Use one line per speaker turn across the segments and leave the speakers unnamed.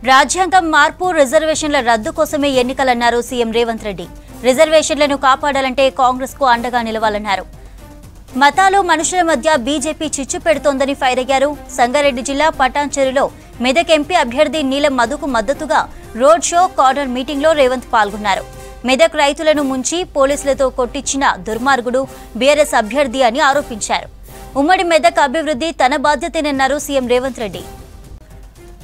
రాజ్యాంగం మార్పు రిజర్వేషన్ల రద్దు కోసమే ఎన్నికలన్నారు సీఎం రేవంత్ రెడ్డి. రిజర్వేషన్లను కాపాడాలంటే కాంగ్రెస్ కు అండగా నిలవాలన్నారు. మతాలు మనుషుల మధ్య బీజేపీ చిచ్చు పెడుతోందని ఫైర్ అయ్యారు. సంగారెడ్డి జిల్లా పటాన్చెరులో మెదక్ ఎంపీ అభ్యర్థి నీలం మధుకు మద్దతుగా రోడ్ షో కార్నర్ మీటింగ్ లో రేవంత్ పాల్గొన్నారు. మెదక్ రైతులను ముంచి పోలీసులతో కొట్టించిన దుర్మార్గుడు బీఆర్ఎస్ అభ్యర్థి అని ఆరోపించారు. ఉమ్మడి మెదక్ అభివృద్ధి తన బాధ్యతేనన్నారు సీఎం రేవంత్ రెడ్డి.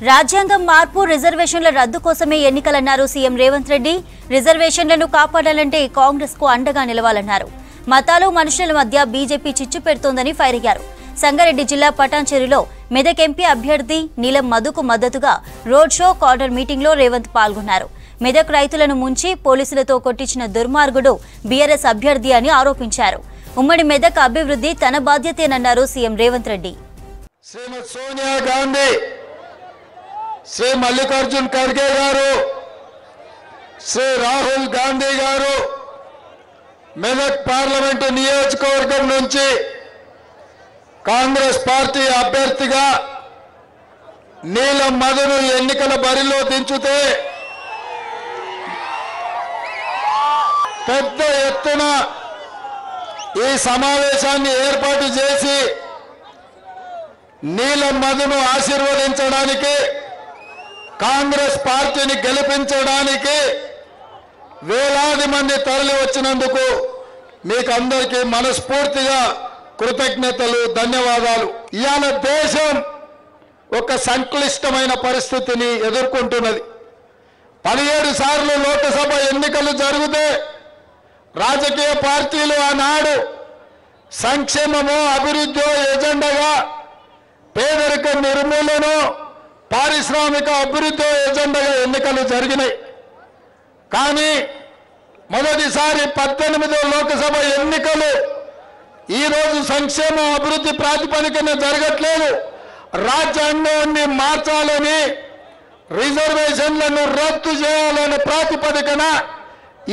రాజ్యాంగం మార్పు రిజర్వేషన్ల రద్దు కోసమే ఎన్నికలన్నారు సీఎం రేవంత్ రెడ్డి. రిజర్వేషన్లను కాపాడాలంటే కాంగ్రెస్ కు అండగా నిలవాలన్నారు. మతాలు మనుషుల మధ్య బీజేపీ చిచ్చు పెడుతోందని ఫైర్ అయ్యారు. సంగారెడ్డి జిల్లా పటాన్చెరులో మెదక్ ఎంపీ అభ్యర్థి నీలం మధుకు మద్దతుగా రోడ్ షో కార్నర్ మీటింగ్ లో రేవంత్ పాల్గొన్నారు. మెదక్ రైతులను ముంచి పోలీసులతో కొట్టించిన దుర్మార్గుడు బీఆర్ఎస్ అభ్యర్థి అని ఆరోపించారు. ఉమ్మడి మెదక్ అభివృద్ధి తన బాధ్యతేనన్నారు సీఎం రేవంత్ రెడ్డి.
శ్రీమతి సోనియా గాంధీ, శ్రీ మల్లికార్జున్ ఖర్గే గారు, శ్రీ రాహుల్ గాంధీ గారు మెదక్ పార్లమెంటు నియోజకవర్గం నుంచి కాంగ్రెస్ పార్టీ అభ్యర్థిగా నీలం మధును ఎన్నికల బరిలో దించితే పెద్ద ఎత్తున ఈ సమావేశాన్ని ఏర్పాటు చేసి నీలం మధును ఆశీర్వదించడానికి, కాంగ్రెస్ పార్టీని గెలిపించడానికి వేలాది మంది తరలి వచ్చినందుకు మీకు అందరికీ మనస్ఫూర్తిగా కృతజ్ఞతలు, ధన్యవాదాలు. ఇవాళ దేశం ఒక సంక్లిష్టమైన పరిస్థితిని ఎదుర్కొంటున్నది. 17 సార్లు లోక్సభ ఎన్నికలు జరిగితే రాజకీయ పార్టీలు ఆనాడు సంక్షేమము, అభివృద్ధి ఎజెండాగా పేదరిక నిర్మూలన, పారిశ్రామిక అభివృద్ధి ఎజెండాగా ఎన్నికలు జరిగినాయి. కానీ మొదటిసారి 18వ లోక్సభ ఎన్నికలు ఈరోజు సంక్షేమ అభివృద్ధి ప్రాతిపదికన జరగట్లేదు. రాజ్యాంగాన్ని మార్చాలని, రిజర్వేషన్లను రద్దు చేయాలనే ప్రాతిపదికన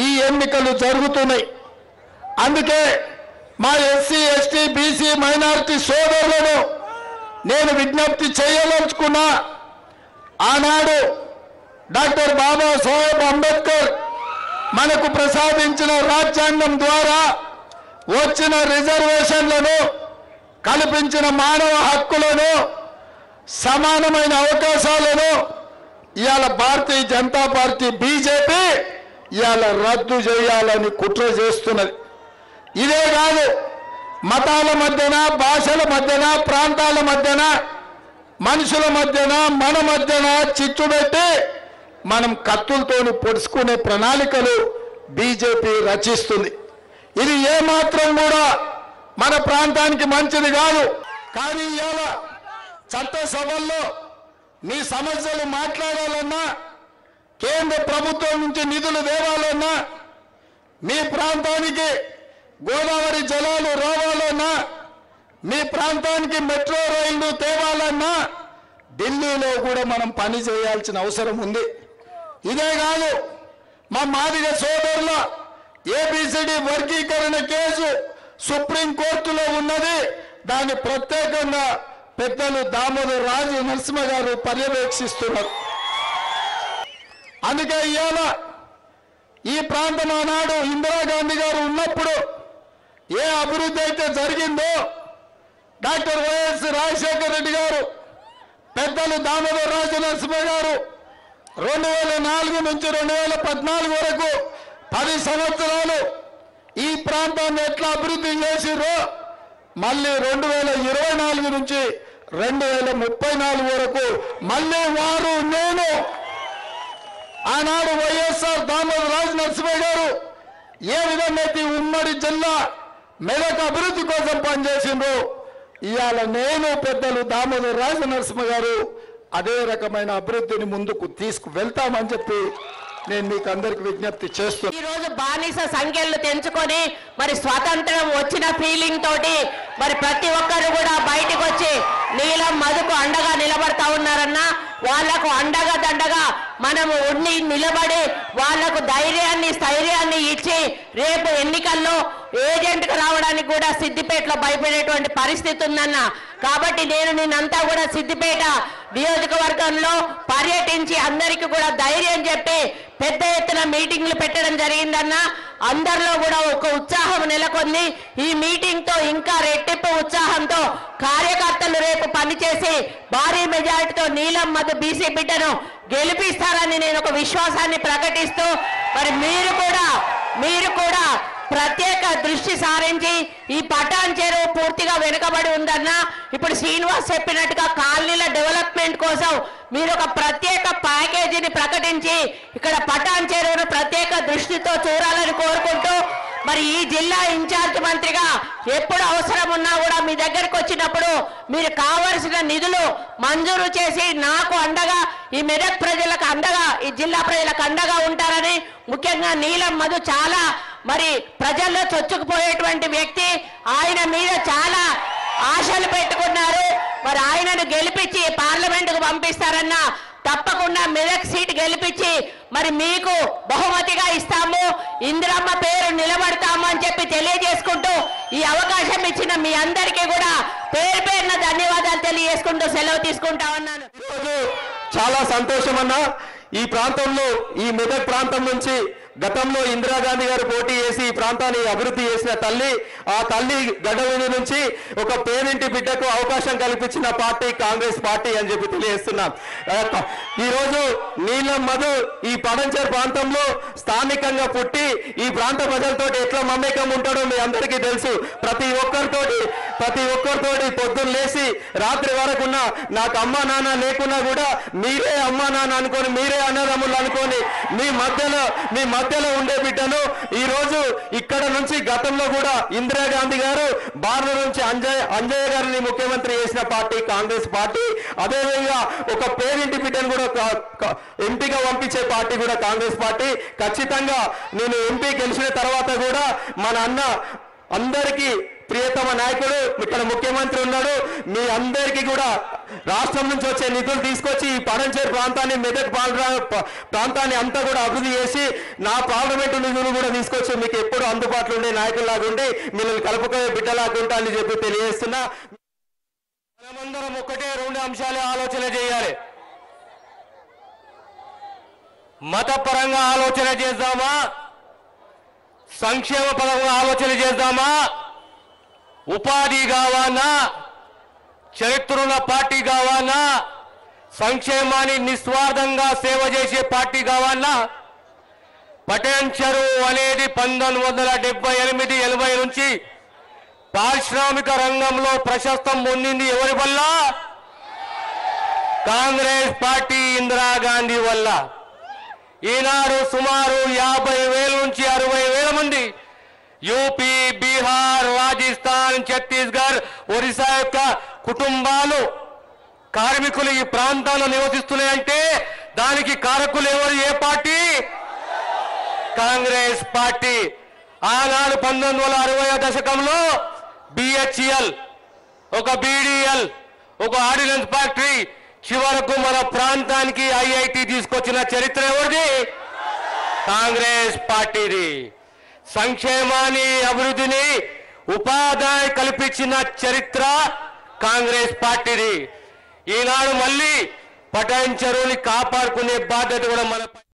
ఈ ఎన్నికలు జరుగుతున్నాయి. అందుకే మా ఎస్సీ, ఎస్టీ, బీసీ, మైనారిటీ సోదరులను నేను విజ్ఞప్తి చేయదలుచుకున్నా. ఆనాడు డాక్టర్ బాబాసాహెబ్ అంబేద్కర్ మనకు ప్రసాదించిన రాజ్యాంగం ద్వారా వచ్చిన రిజర్వేషన్లను, కల్పించిన మానవ హక్కులను, సమానమైన అవకాశాలను ఇవాళ భారతీయ జనతా పార్టీ బీజేపీ ఇవాళ రద్దు చేయాలని కుట్ర చేస్తున్నది. ఇదే కాదు, మతాల మధ్యన, భాషల మధ్యన, ప్రాంతాల మధ్యన, మనుషుల మధ్యన, మన మధ్యన చిచ్చు పెట్టి మనం కత్తులతోని పొడుచుకునే ప్రణాళికలు బీజేపీ రచిస్తుంది. ఇది ఏమాత్రం కూడా మన ప్రాంతానికి మంచిది కాదు. కానీ ఇవాళ చట్టసభల్లో మీ సమస్యలు మాట్లాడాలన్నా, కేంద్ర ప్రభుత్వం నుంచి నిధులు తేవాలన్నా, మీ ప్రాంతానికి గోదావరి జలాలు రావాలన్నా, మీ ప్రాంతానికి మెట్రో రైళ్లు తేవాలన్నా ఢిల్లీలో కూడా మనం పని చేయాల్సిన అవసరం ఉంది. ఇదే కాదు, మా మాదిగ సోదరుల ఏబిసిడి వర్గీకరణ కేసు సుప్రీంకోర్టులో ఉన్నది. దాన్ని ప్రత్యేకంగా పెద్దలు దామోదర్ రాజు నరసింహ గారు పర్యవేక్షిస్తున్నారు. అందుకే ఇవాళ ఈ ప్రాంతం ఆనాడు ఇందిరాగాంధీ గారు ఉన్నప్పుడు ఏ అభివృద్ధి అయితే జరిగిందో, డాక్టర్ వైఎస్ రాజశేఖర రెడ్డి గారు, పెద్దలు దామోదర్ రాజు నరసింహ గారు 2004 నుంచి 2014 వరకు 10 సంవత్సరాలు ఈ ప్రాంతాన్ని ఎట్లా అభివృద్ధి చేసిరో, మళ్ళీ 2024 నుంచి 2034 వరకు మళ్ళీ వారు, నేను, ఆనాడు వైఎస్ఆర్ దామోదర్ రాజు నరసింహ గారు ఏ విధంగా ఉమ్మడి జిల్లా మెదక్ అభివృద్ధి కోసం పనిచేసిండ్రు, ఇవాళ నేను, పెద్దలు దామోదర్ రాజు నరసింహ గారు అదే రకమైన అభివృద్ధిని ముందుకు తీసుకువెళ్తామని చెప్పి నేను మీకు అందరికి విజ్ఞప్తి చేస్తున్నాను.
ఈ రోజు బానిస సంఖ్యలు తెంచుకొని మరి స్వాతంత్రం వచ్చిన ఫీలింగ్ తోటి మరి ప్రతి ఒక్కరు కూడా బయటకు వచ్చి నీలం మధుకు అండగా నిలబడతా ఉన్నారన్నా. వాళ్లకు అండగా దండగా మనము ఉండి నిలబడి వాళ్లకు ధైర్యాన్ని, స్థైర్యాన్ని ఇచ్చి రేపు ఎన్నికల్లో ఏజెంట్గా రావడానికి కూడా సిద్దిపేటలో భయపడేటువంటి పరిస్థితి ఉందన్న. కాబట్టి నేను నిన్నంతా కూడా సిద్దిపేట నియోజకవర్గంలో పర్యటించి అందరికీ కూడా ధైర్యం చెప్పి పెద్ద ఎత్తున మీటింగ్లు పెట్టడం జరిగిందన్న. అందరిలో కూడా ఒక ఉత్సాహం నెలకొంది. ఈ మీటింగ్ తో ఇంకా రెట్టింపు ఉత్సాహంతో కార్యకర్తలు రేపు పనిచేసి భారీ మెజారిటీతో నీలం మధు బీసీ బిడ్డను గెలిపిస్తారని నేను ఒక విశ్వాసాన్ని ప్రకటిస్తూ మరి మీరు కూడా ప్రత్యేక దృష్టి సారించి ఈ పటాన్ చెరువు పూర్తిగా వెనుకబడి ఉందన్న. ఇప్పుడు శ్రీనివాస్ చెప్పినట్టుగా కాలనీల డెవలప్మెంట్ కోసం మీరు ఒక ప్రత్యేక ప్యాకేజీని ప్రకటించి ఇక్కడ పటాన్ చెరువును ప్రత్యేక దృష్టితో చూడాలని కోరుకుంటూ మరి ఈ జిల్లా ఇన్ఛార్జ్ మంత్రిగా ఎప్పుడు అవసరం ఉన్నా కూడా మీ దగ్గరికి వచ్చినప్పుడు మీరు కావలసిన నిధులు మంజూరు చేసి నాకు అండగా ఈ మెదక్ ప్రజలకు అండగా ఈ జిల్లా ప్రజలకు అండగా ఉంటారని, ముఖ్యంగా నీలం మధు చాలా మరి ప్రజల్లో చొచ్చుకుపోయేటువంటి వ్యక్తి, ఆయన మీద చాలా ఆశలు పెట్టుకున్నారు. మరి ఆయనను గెలిపించి పార్లమెంటుకు పంపిస్తారన్న తప్పకుండా మెదక్ సీట్ గెలిపించి మరి మీకు బహుమతిగా ఇస్తాము, ఇందిరమ్మ పేరు నిలబడతాము అని చెప్పి తెలియజేసుకుంటూ ఈ అవకాశం ఇచ్చిన మీ అందరికీ కూడా పేరు పేరున ధన్యవాదాలు తెలియజేసుకుంటూ సెలవు తీసుకుంటా ఉన్నాను.
చాలా సంతోషం అన్న. ఈ ప్రాంతంలో ఈ మెదక్ ప్రాంతం నుంచి గతంలో ఇందిరాగాంధీ గారు పోటీ చేసి ఈ ప్రాంతాన్ని అభివృద్ధి చేసిన తల్లి, ఆ తల్లి గడ్డ మీద నుంచి ఒక పేరింటి బిడ్డకు అవకాశం కల్పించిన పార్టీ కాంగ్రెస్ పార్టీ అని చెప్పి తెలియజేస్తున్నాం. ఈరోజు నీలం మధు ఈ పడంచేరు ప్రాంతంలో స్థానికంగా పుట్టి ఈ ప్రాంత ప్రజలతో ఎట్లా మమేకం ఉంటాడో మీ అందరికీ తెలుసు. ప్రతి ఒక్కరితోటి పొద్దున్న లేచి రాత్రి వరకున్న నాకు అమ్మా నాన్న లేకున్నా కూడా మీరే అమ్మా నాన్న అనుకొని, మీరే అన్నదమ్ములు అనుకొని మీ మధ్యలో ఉండే బిడ్డను ఈ రోజు ఇక్కడ నుంచి గతంలో కూడా ఇందిరాగాంధీ గారు బార్ల నుంచి అంజయ్య గారిని ముఖ్యమంత్రి చేసిన పార్టీ కాంగ్రెస్ పార్టీ. అదేవిధంగా ఒక పేరింటి బిడ్డను కూడా ఎంపీగా పంపించే పార్టీ కూడా కాంగ్రెస్ పార్టీ. ఖచ్చితంగా నేను ఎంపీ గెలిచిన తర్వాత కూడా మన అన్న అందరికీ ప్రియతమ నాయకుడు ఇక్కడ ముఖ్యమంత్రి ఉన్నాడు. మీ అందరికీ కూడా రాష్ట్రం నుంచి వచ్చే నిధులు తీసుకొచ్చి ఈ పడంచేరు ప్రాంతాన్ని, మెదక్ ప్రాంతాన్ని అంతా కూడా అభివృద్ధి చేసి నా పార్లమెంటు నిధులు కూడా తీసుకొచ్చి మీకు ఎప్పుడు అందుబాటులో ఉండే నాయకుల్లాగా ఉండి మిమ్మల్ని కలుపుకోయే బిడ్డలాగా ఉంటా అని చెప్పి తెలియజేస్తున్నా. మనమందరం ఒకటే రెండు అంశాలే ఆలోచన చేయాలి. మతపరంగా ఆలోచన చేద్దామా, సంక్షేమ పరంగా ఆలోచన చేద్దామా, ఉపాధి కావాలన్నా, చరిత్రన్న పార్టీ కావాలన్నా, సంక్షేమాన్ని నిస్వార్థంగా సేవ చేసే పార్టీ కావాలన్నా, పటాన్ చెరువు అనేది 1978-80 నుంచి పారిశ్రామిక రంగంలో ప్రశస్తం పొందింది ఎవరి వల్ల? కాంగ్రెస్ పార్టీ, ఇందిరాగాంధీ వల్ల. ఈనాడు సుమారు 50,000 నుంచి 60,000 మంది యూపీ, బీహార్, రాజస్థాన్, ఛత్తీస్గఢ్, ఒరిస్సా యొక్క కుటుంబాలు, కార్మికులు ఈ ప్రాంతాల్లో నివసిస్తున్నాయంటే దానికి కారకులు ఎవరు? ఏ పార్టీ? కాంగ్రెస్ పార్టీ. ఆనాడు 1960వ దశకంలో బిహెచ్ఎల్, ఒక బీడీఎల్, ఒక ఆర్డినెన్స్ ఫ్యాక్టరీ, చివరకు మన ప్రాంతానికి ఐఐటి తీసుకొచ్చిన చరిత్ర ఎవరిది? కాంగ్రెస్ పార్టీది. సంక్షేమాన్ని, అభివృద్ధిని, ఉపాధి కల్పించిన చరిత్ర కాంగ్రెస్ పార్టీది. ఈనాడు మళ్ళీ పటాన్ చెరువుని కాపాడుకునే బాధ్యత కూడా మన